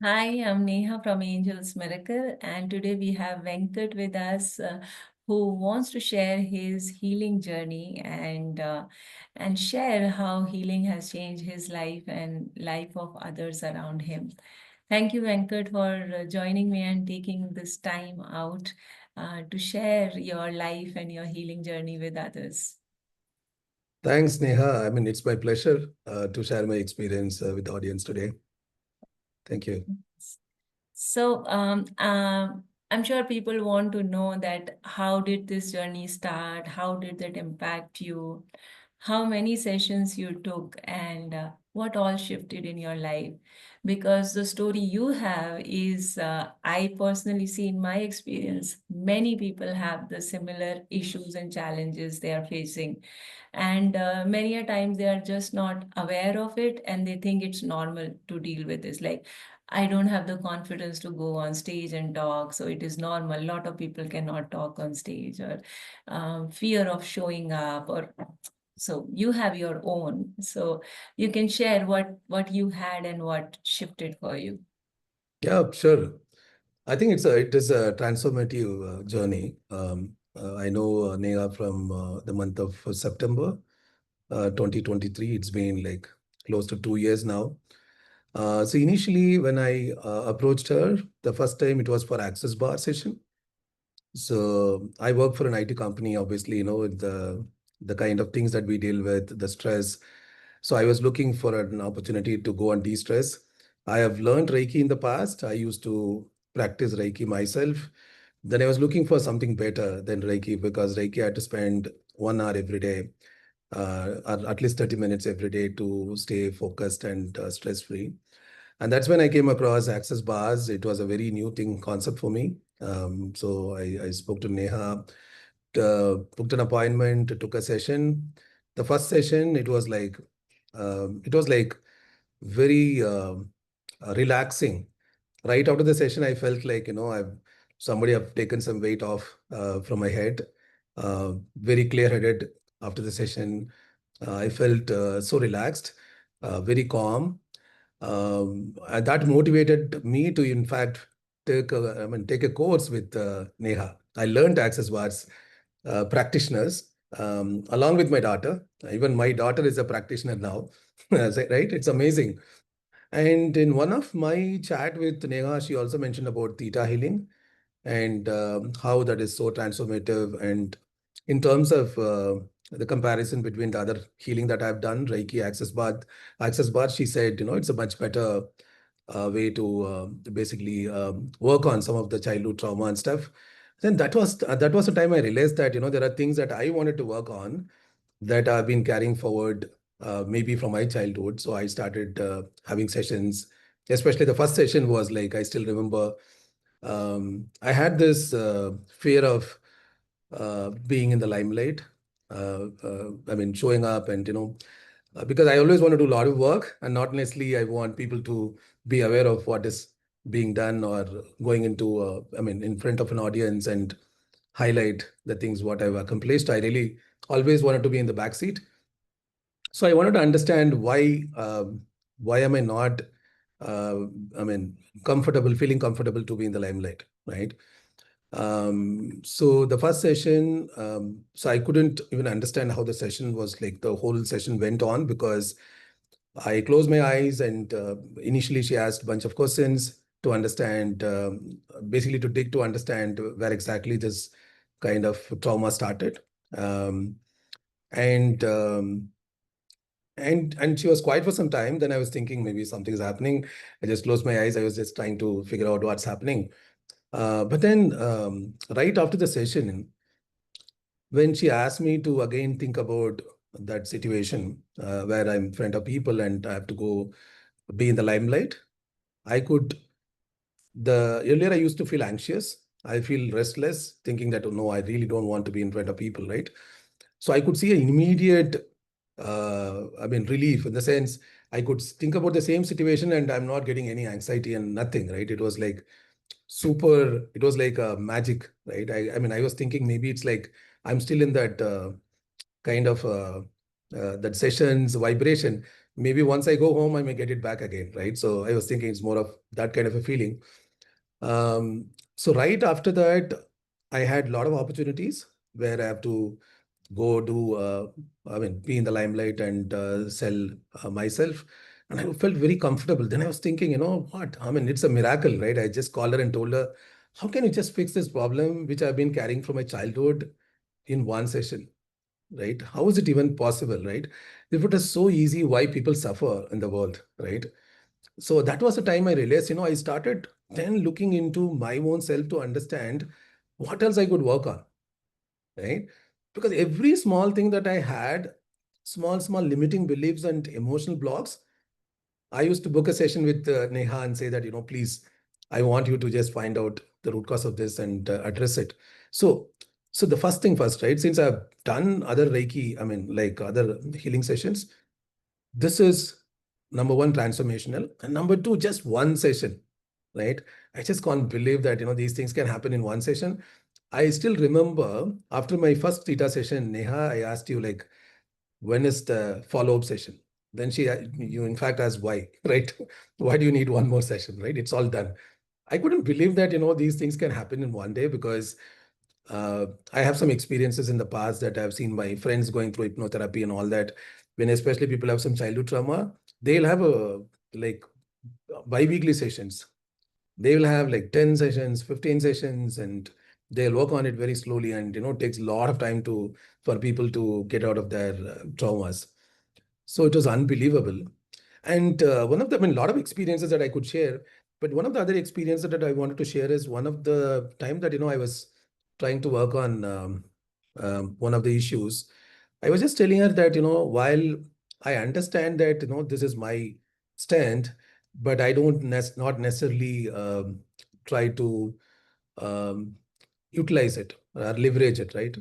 Hi, I'm Neha from Angel's Miracle, and today we have Venkat with us, who wants to share his healing journey and share how healing has changed his life and life of others around him. Thank you, Venkat, for joining me and taking this time out to share your life and your healing journey with others. Thanks, Neha. It's my pleasure to share my experience with the audience today. Thank you. So, I'm sure people want to know that how did this journey start? How did that impact you? How many sessions you took and what all shifted in your life? Because the story you have is, I personally see in my experience, many people have the similar issues and challenges they are facing. And many a times they are just not aware of it and they think it's normal to deal with this. Like, I don't have the confidence to go on stage and talk, so it is normal. A lot of people cannot talk on stage, or fear of showing up, or so you have your own. So you can share what you had and what shifted for you. Yeah, sure. I think it is a transformative journey. I know Neha from the month of September 2023. It's been like close to 2 years now. So initially, when I approached her, the first time it was for access bar session. So I work for an IT company, obviously, with the kind of things that we deal with, the stress. So I was looking for an opportunity to go and de-stress. I have learned Reiki in the past. I used to practice Reiki myself. Then I was looking for something better than Reiki because Reiki I had to spend 1 hour every day, or at least 30 minutes every day to stay focused and stress-free. And that's when I came across access bars. It was a very new thing concept for me. So I spoke to Neha, booked an appointment, took a session. The first session, it was like very relaxing. Right after the session, I felt like I've somebody have taken some weight off from my head. Very clear-headed after the session. I felt so relaxed, very calm, and that motivated me to, in fact, take a course with Neha. I learned access bars practitioners along with my daughter. Even my daughter is a practitioner now, right? It's amazing. And in one of my chat with Neha, she also mentioned about theta healing and how that is so transformative. And in terms of the comparison between the other healing that I've done, Reiki, Access Bath, she said, it's a much better way to basically work on some of the childhood trauma and stuff. Then that was the time I realized that there are things that I wanted to work on that I've been carrying forward, maybe from my childhood. So I started having sessions. Especially the first session was like, I still remember, I had this fear of being in the limelight. Showing up and, because I always want to do a lot of work and not necessarily I want people to be aware of what is being done or going into, in front of an audience and highlight the things what I've accomplished. I really always wanted to be in the back seat. So I wanted to understand why am I not, uh, I mean, feeling comfortable to be in the limelight, right? So the first session, so I couldn't even understand how the session was like. The whole session went on because I closed my eyes and initially she asked a bunch of questions to understand, basically to dig to understand where exactly this kind of trauma started. Um, and and she was quiet for some time. Then I was thinking maybe something's happening. I just closed my eyes. I was just trying to figure out what's happening. But then right after the session, when she asked me to again think about that situation where I'm in front of people and I have to go be in the limelight, I could, the earlier I used to feel anxious. I feel restless, thinking that, oh, no, I really don't want to be in front of people, right? So I could see an immediate, relief in the sense I could think about the same situation and I'm not getting any anxiety and nothing, right? It was like it was like magic, right? I was thinking maybe it's like I'm still in that kind of that session's vibration. maybe once I go home, I may get it back again, right? So I was thinking it's more of that kind of a feeling. So right after that, I had a lot of opportunities where I have to go do, I mean, be in the limelight and sell myself. And I felt very comfortable. Then I was thinking, you know what? I mean, it's a miracle, right? I just called her and told her, how can you just fix this problem which I've been carrying from my childhood in one session, right? How is it even possible, right? If it is so easy, why people suffer in the world, right? So that was the time I realized, I started then looking into my own self to understand what else I could work on, right? Because every small thing that I had, small limiting beliefs and emotional blocks, I used to book a session with Neha and say that, please, I want you to just find out the root cause of this and address it. So, so the first thing first, right? Since I've done other Reiki, I mean, like other healing sessions, this is number one, transformational, and number two, just one session, right? I just can't believe that these things can happen in one session. I still remember after my first Theta session, Neha, I asked you like, when is the follow-up session? Then you in fact asked why, right? Why do you need one more session, right? It's all done. I couldn't believe that these things can happen in one day, because I have some experiences in the past that I've seen my friends going through hypnotherapy and all that. When especially people have some childhood trauma, they'll have a like bi-weekly sessions. They will have like 10 sessions, 15 sessions, and they'll work on it very slowly. And it takes a lot of time for people to get out of their traumas. So it was unbelievable. And one of the, I mean, a lot of experiences that I could share, but one of the other experiences that I wanted to share is one of the time that, I was trying to work on one of the issues. I was just telling her that, while I understand that, this is my strength, but I don't not necessarily try to um, utilize it or leverage it, right?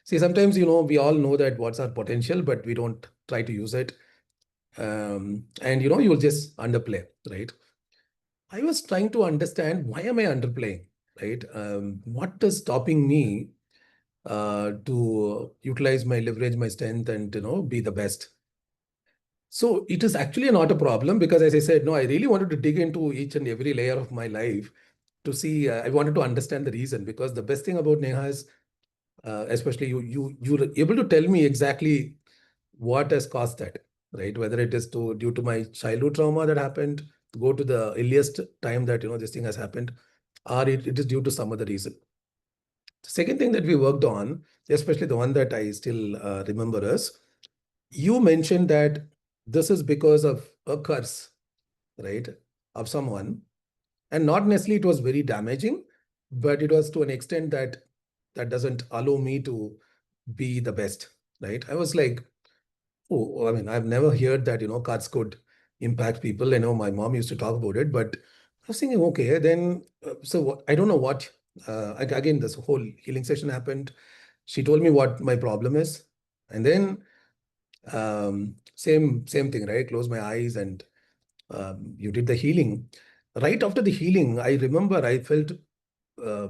See, sometimes, we all know that what's our potential, but we don't try to use it. And you'll just underplay, right? I was trying to understand, why am I underplaying, right? What is stopping me to utilize my leverage, my strength, and be the best? So it is actually not a problem, because, as I said, no, I really wanted to dig into each and every layer of my life to see. I wanted to understand the reason, because the best thing about Neha is, especially you're able to tell me exactly what has caused that, right? Whether it is due to my childhood trauma that happened, go to the earliest time that this thing has happened, or it is due to some other reason. The second thing that we worked on, especially the one that I still remember, is you mentioned that this is because of a curse, right, of someone, and not necessarily it was very damaging, but it was to an extent that doesn't allow me to be the best, right? I was like, oh, I mean, I've never heard that, cards could impact people. I know my mom used to talk about it, but I was thinking, okay, then, so what, I don't know what, again, this whole healing session happened. She told me what my problem is. And then, same thing, right? Close my eyes and you did the healing. Right after the healing, I remember I felt uh,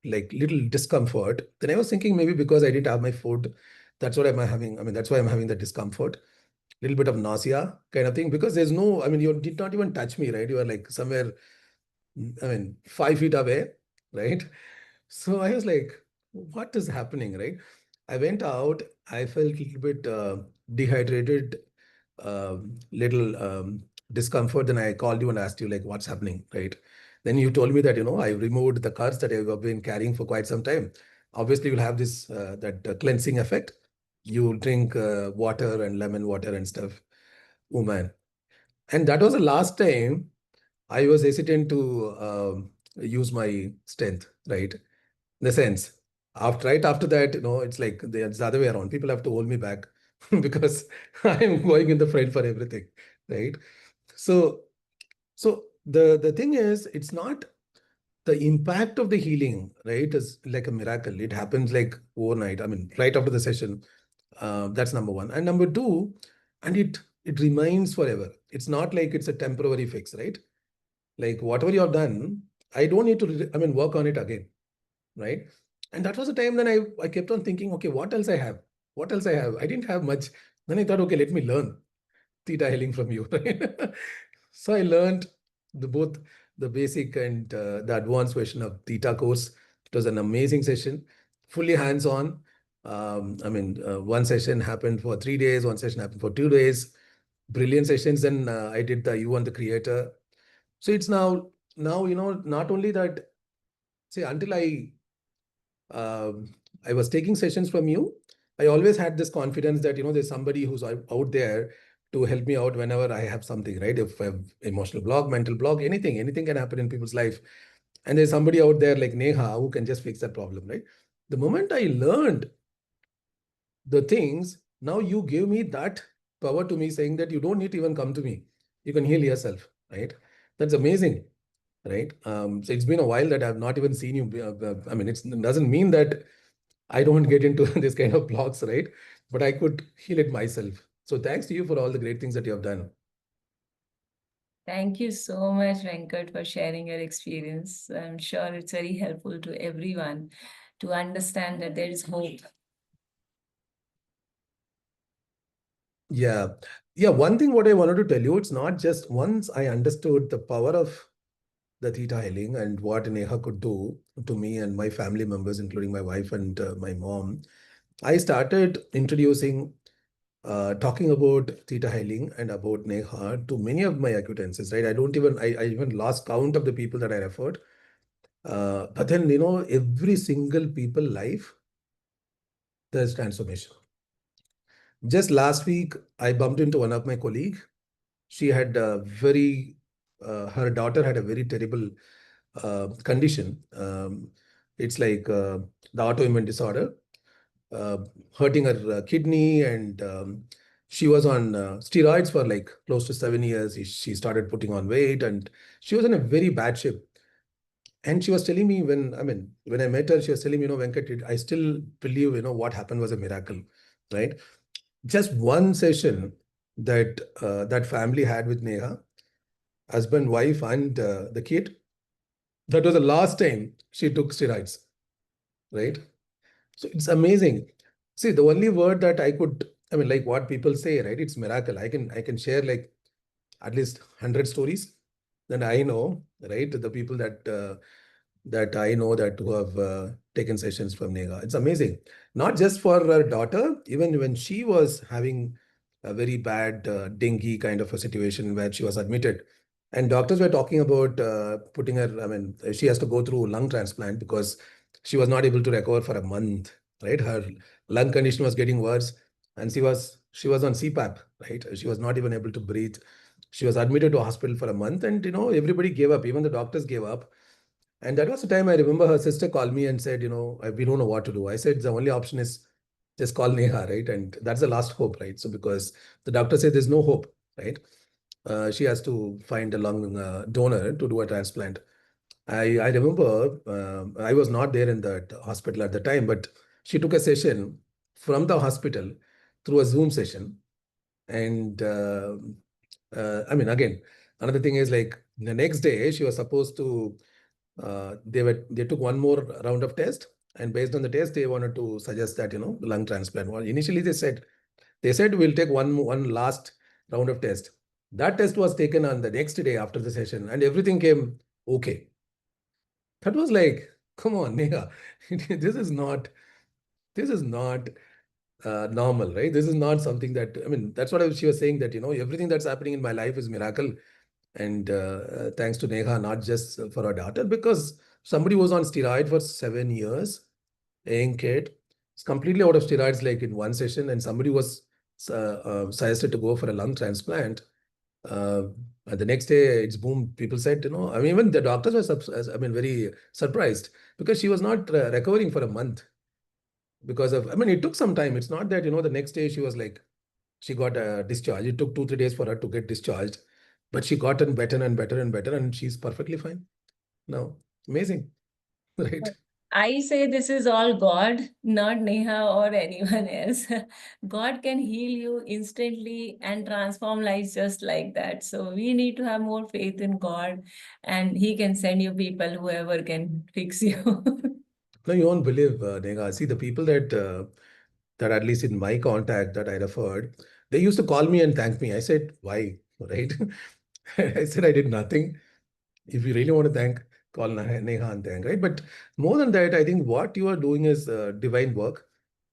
like little discomfort. Then I was thinking maybe because I didn't have my food, that's what I'm having. I mean, that's why I'm having the discomfort, little bit of nausea kind of thing, because there's no, I mean, you did not even touch me, right? You were like somewhere, I mean, 5 feet away, right? So I was like, what is happening, right? I went out, I felt a little bit dehydrated, little discomfort. Then I called you and asked you, like, what's happening, right? Then you told me that, I removed the cards that I've been carrying for quite some time. Obviously, you'll have this, that cleansing effect. You drink water and lemon water and stuff. Oh man. And that was the last time I was hesitant to use my strength, right? In the sense, right after that, it's like it's the other way around. People have to hold me back because I'm going in the front for everything, right? So, so the thing is, it's not the impact of the healing, right? Is like a miracle. It happens like overnight. I mean, right after the session. That's number one. And number two, and it remains forever. It's not like it's a temporary fix, right? Like whatever you have done, I don't need to, I mean, work on it again, right? And that was the time then I kept on thinking, okay, what else I have? What else I have? I didn't have much. Then I thought, okay, let me learn. theta healing from you, right? So I learned both the basic and the advanced version of theta course. It was an amazing session, fully hands-on. One session happened for 3 days, one session happened for 2 days. Brilliant sessions. Then I did the You and the Creator. So it's now not only that. See, until um, I was taking sessions from you, I always had this confidence that there's somebody who's out there to help me out whenever I have something, right? If I have emotional block, mental block, anything can happen in people's life, and there's somebody out there like Neha who can just fix that problem, right? The moment I learned the things, now you give me that power to me, saying that you don't need to even come to me, you can heal yourself, right? That's amazing, right? So it's been a while that I've not even seen you. It doesn't mean that I don't get into this kind of blocks, right? But I could heal it myself. So thanks to you for all the great things that you have done. Thank you so much, Venkat, for sharing your experience. I'm sure it's very helpful to everyone to understand that there is hope. Yeah. Yeah. One thing what I wanted to tell you, it's not just once I understood the power of the theta healing and what Neha could do to me and my family members, including my wife and my mom, I started introducing talking about theta healing and about Neha to many of my acquaintances, right? I even lost count of the people that I referred. But then, every single people life, there's transformation. Just last week, I bumped into one of my colleague. She had her daughter had a very terrible condition. It's like the autoimmune disorder, uh, hurting her kidney, and she was on steroids for like close to 7 years. She started putting on weight, and she was in a very bad shape. And she was telling me when I met her, she was telling me, Venkat, I still believe, what happened was a miracle, right? Just one session that that family had with Neha, husband, wife, and the kid. That was the last time she took steroids, right? So it's amazing. See, the only word that I could, like what people say, right? It's miracle. I can share like at least 100 stories that I know, right? The people that I know that who have taken sessions from Nega. It's amazing. Not just for her daughter, even when she was having a very bad dengue kind of a situation where she was admitted. And doctors were talking about putting her, she has to go through lung transplant because she was not able to recover for a month, right? Her lung condition was getting worse, and she was on CPAP, right? She was not even able to breathe. She was admitted to hospital for a month, and everybody gave up. Even the doctors gave up, and that was the time I remember her sister called me and said, we don't know what to do. I said, the only option is just call Neha, right? And that's the last hope, right? So because the doctor said there's no hope, right? She has to find a lung donor to do a transplant. I remember I was not there in that hospital at the time, but she took a session from the hospital through a Zoom session. And again, another thing is like the next day she was supposed to they took one more round of test, and based on the test they wanted to suggest that lung transplant. Well, initially they said we'll take one last round of test. That test was taken on the next day after the session, and everything came okay. That was like, come on, Neha, this is not normal, right? This is not something that, that's what she was saying, that everything that's happening in my life is miracle. And thanks to Neha, not just for her daughter, because somebody was on steroid for 7 years, a young kid, is completely out of steroids like in one session, and somebody was suggested to go for a lung transplant. Uh, and the next day, it's boom. People said, even the doctors were, very surprised because she was not recovering for a month because of, it took some time. It's not that, the next day she was like, she got discharged. It took 2, 3 days for her to get discharged, but she gotten better and better and better, and she's perfectly fine now. Amazing, right? I say this is all God, not Neha or anyone else. God can heal you instantly and transform lives just like that. So we need to have more faith in God, and He can send you people, whoever can fix you. No, you won't believe, Nega. See, the people that at least in my contact that I referred, They used to call me and thank me. I said, why? Right? I said, I did nothing. If you really want to thank, call Neha and thank, right? But more than that, I think what you are doing is divine work,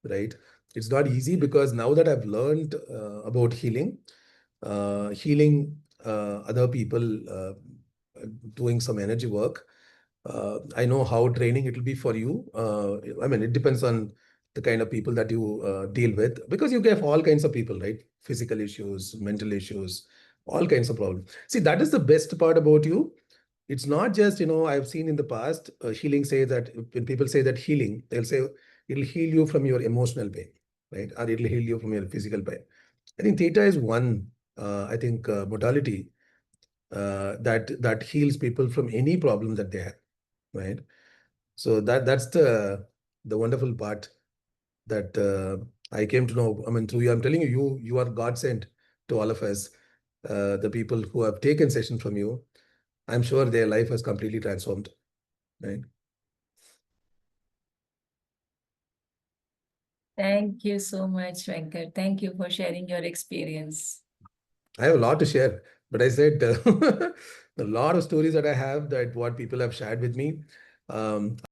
right? It's not easy because now that I've learned about healing other people, doing some energy work, I know how draining it will be for you. I mean, it depends on the kind of people that you deal with, because you have all kinds of people, right? Physical issues, mental issues, all kinds of problems. See, that is the best part about you. It's not just, I've seen in the past, healing say that when people say that healing, they'll say it'll heal you from your emotional pain, right? Or it'll heal you from your physical pain. I think theta is one, I think, modality that heals people from any problem that they have, right? So that's the wonderful part that I came to know. I mean, through you, I'm telling you, you are God sent to all of us. The people who have taken session from you, I'm sure their life has completely transformed, right? Thank you so much, Venkat. Thank you for sharing your experience. I have a lot to share, but I said a lot of stories that I have, that what people have shared with me.